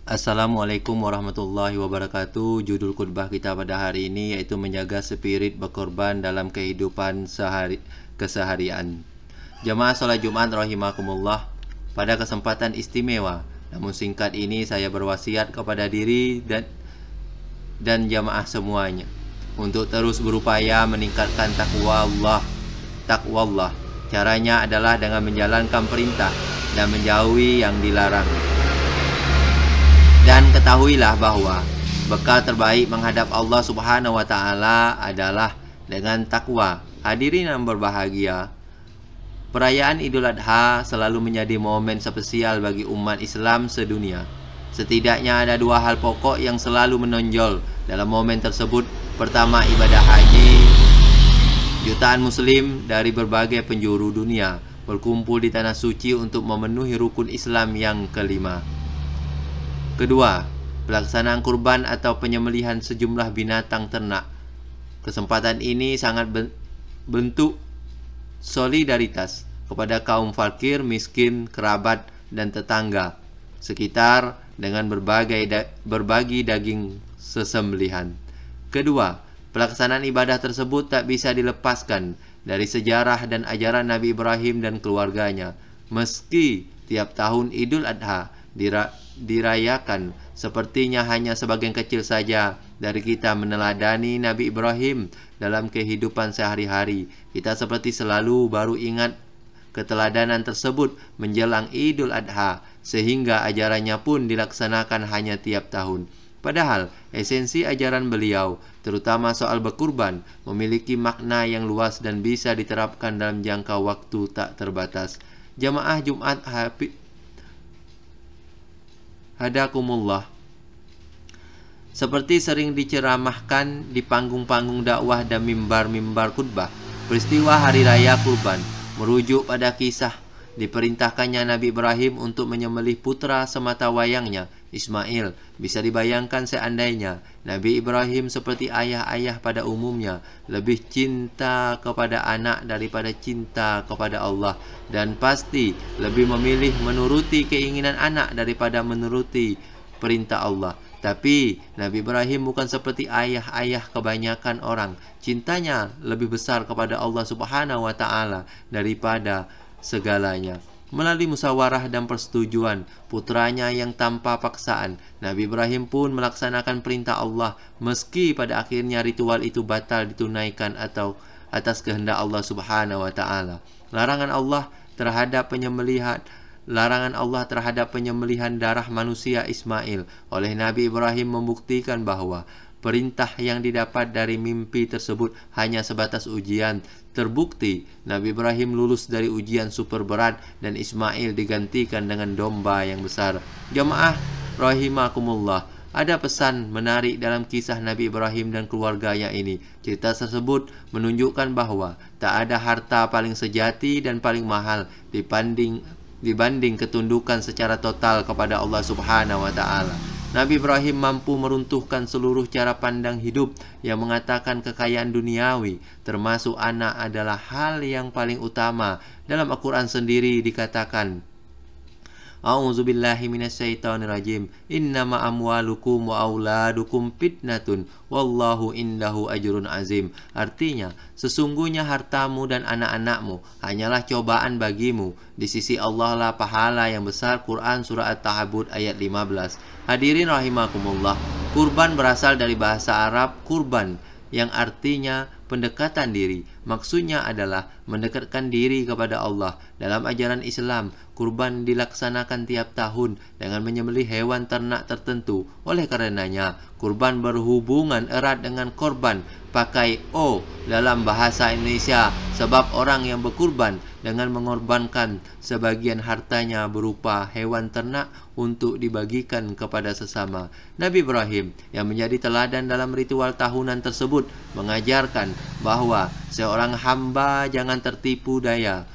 Assalamualaikum warahmatullahi wabarakatuh. Judul khutbah kita pada hari ini yaitu menjaga spirit berkorban dalam kehidupan keseharian. Jamaah sholat Jumat rahimakumullah. Pada kesempatan istimewa, namun singkat ini saya berwasiat kepada diri dan jamaah semuanya untuk terus berupaya meningkatkan takwa Allah. Caranya adalah dengan menjalankan perintah dan menjauhi yang dilarang. Dan ketahuilah bahwa bekal terbaik menghadap Allah Subhanahu wa Ta'ala adalah dengan takwa. Hadirin yang berbahagia, perayaan Idul Adha selalu menjadi momen spesial bagi umat Islam sedunia. Setidaknya ada dua hal pokok yang selalu menonjol dalam momen tersebut. Pertama, ibadah haji. Jutaan muslim dari berbagai penjuru dunia berkumpul di tanah suci untuk memenuhi rukun Islam yang kelima. Kedua, pelaksanaan kurban atau penyembelihan sejumlah binatang ternak. Kesempatan ini sangat bentuk solidaritas kepada kaum fakir, miskin, kerabat, dan tetangga sekitar dengan berbagi daging sesembelihan. Kedua, pelaksanaan ibadah tersebut tak bisa dilepaskan dari sejarah dan ajaran Nabi Ibrahim dan keluarganya. Meski tiap tahun Idul Adha dirayakan, sepertinya hanya sebagian kecil saja dari kita meneladani Nabi Ibrahim dalam kehidupan sehari-hari. Kita seperti selalu baru ingat keteladanan tersebut menjelang Idul Adha, sehingga ajarannya pun dilaksanakan hanya tiap tahun. Padahal esensi ajaran beliau, terutama soal berkurban, memiliki makna yang luas dan bisa diterapkan dalam jangka waktu tak terbatas. Jamaah Jumat hadakumullah, seperti sering diceramahkan di panggung-panggung dakwah dan mimbar-mimbar khutbah, peristiwa Hari Raya Kurban merujuk pada kisah diperintahkannya Nabi Ibrahim untuk menyembelih putra semata wayangnya, Ismail. Bisa dibayangkan seandainya Nabi Ibrahim seperti ayah-ayah pada umumnya lebih cinta kepada anak daripada cinta kepada Allah, dan pasti lebih memilih menuruti keinginan anak daripada menuruti perintah Allah. Tapi Nabi Ibrahim bukan seperti ayah-ayah kebanyakan orang. Cintanya lebih besar kepada Allah Subhanahu wa Ta'ala daripada segalanya. Melalui musyawarah dan persetujuan putranya yang tanpa paksaan, Nabi Ibrahim pun melaksanakan perintah Allah, meski pada akhirnya ritual itu batal ditunaikan atau atas kehendak Allah Subhanahu wa Ta'ala. Larangan Allah terhadap penyembelihan darah manusia Ismail oleh Nabi Ibrahim membuktikan bahwa perintah yang didapat dari mimpi tersebut hanya sebatas ujian. Terbukti Nabi Ibrahim lulus dari ujian super berat dan Ismail digantikan dengan domba yang besar. Jamaah rahimakumullah, ada pesan menarik dalam kisah Nabi Ibrahim dan keluarganya ini. Cerita tersebut menunjukkan bahwa tak ada harta paling sejati dan paling mahal dibanding ketundukan secara total kepada Allah Subhanahu wa Ta'ala. Nabi Ibrahim mampu meruntuhkan seluruh cara pandang hidup yang mengatakan kekayaan duniawi, termasuk anak, adalah hal yang paling utama. Dalam Al-Quran sendiri dikatakan, A'udzubillahi minasyaitonirrajim. Innama amwalukum wa auladukum fitnatun wallahu indahu ajrun azim. Artinya, sesungguhnya hartamu dan anak-anakmu hanyalah cobaan bagimu. Di sisi Allah lah pahala yang besar. Quran Surah At-Tahabud ayat 15. Hadirin rahimakumullah, kurban berasal dari bahasa Arab kurban, yang artinya pendekatan diri. Maksudnya adalah mendekatkan diri kepada Allah. Dalam ajaran Islam, kurban dilaksanakan tiap tahun dengan menyembelih hewan ternak tertentu. Oleh karenanya, kurban berhubungan erat dengan korban, pakai O dalam bahasa Indonesia, sebab orang yang berkurban dengan mengorbankan sebagian hartanya berupa hewan ternak untuk dibagikan kepada sesama. Nabi Ibrahim yang menjadi teladan dalam ritual tahunan tersebut mengajarkan bahwa seorang hamba jangan tertipu daya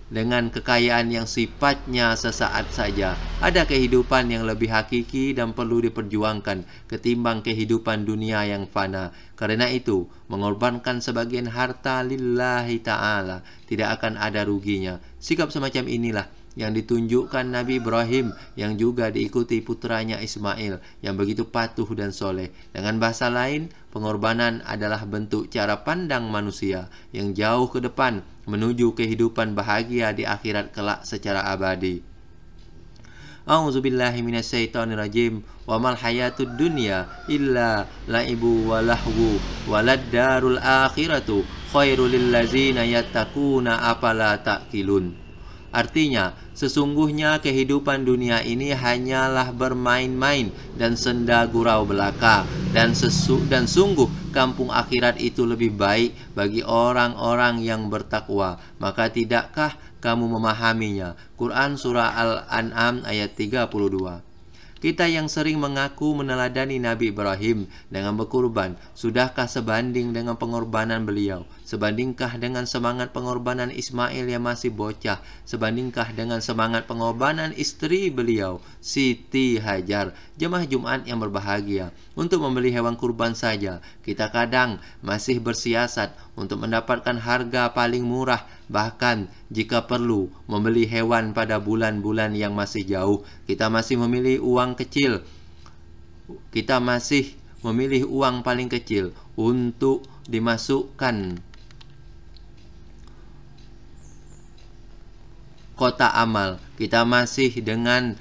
dengan kekayaan yang sifatnya sesaat saja. Ada kehidupan yang lebih hakiki dan perlu diperjuangkan ketimbang kehidupan dunia yang fana. Karena itu, mengorbankan sebagian harta lillahi ta'ala tidak akan ada ruginya. Sikap semacam inilah yang ditunjukkan Nabi Ibrahim, yang juga diikuti putranya Ismail yang begitu patuh dan soleh. Dengan bahasa lain, pengorbanan adalah bentuk cara pandang manusia yang jauh ke depan menuju kehidupan bahagia di akhirat kelak secara abadi. A'udzubillahi minasyaitonirrajim. Wa mal hayatud dunya illa laibu wa lahwu walad darul akhiratu khairul lil ladzina yattaquna afala taqilun. Artinya, sesungguhnya kehidupan dunia ini hanyalah bermain-main dan senda gurau belaka, dan sungguh kampung akhirat itu lebih baik bagi orang-orang yang bertakwa. Maka tidakkah kamu memahaminya? Quran Surah Al-An'am ayat 32. Kita yang sering mengaku meneladani Nabi Ibrahim dengan berkurban, sudahkah sebanding dengan pengorbanan beliau? Sebandingkah dengan semangat pengorbanan Ismail yang masih bocah? Sebandingkah dengan semangat pengorbanan istri beliau, Siti Hajar? Jemaah Jumat yang berbahagia, untuk membeli hewan kurban saja, kita kadang masih bersiasat untuk mendapatkan harga paling murah. Bahkan jika perlu membeli hewan pada bulan-bulan yang masih jauh, kita masih memilih uang kecil. Kita masih memilih uang paling kecil untuk dimasukkan kotak amal. Kita masih dengan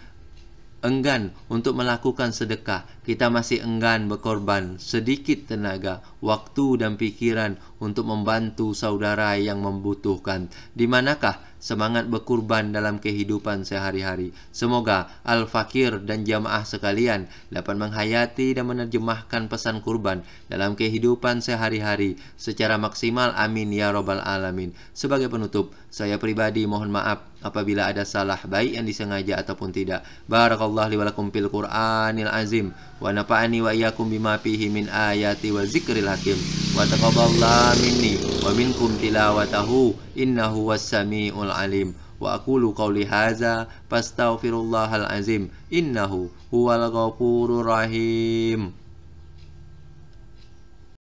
enggan untuk melakukan sedekah. Kita masih enggan berkorban sedikit tenaga, waktu dan pikiran untuk membantu saudara yang membutuhkan. Di manakah semangat berkurban dalam kehidupan sehari-hari? Semoga Al-Fakir dan jamaah sekalian dapat menghayati dan menerjemahkan pesan kurban dalam kehidupan sehari-hari secara maksimal. Amin ya robbal alamin. Sebagai penutup, saya pribadi mohon maaf apabila ada salah, baik yang disengaja ataupun tidak. Barakallahu li wa lakum fil Qur'anil azim, wa nafa'ani wa iyyakum bima fihi min ayati wa zikril hakim, wa taqabbalallahu minni wa minkum tilawatahu innahu was-sami'ul alim. Wa aqulu qawli hadza fastaghfirullahal azim innahu huwal ghafurur rahim.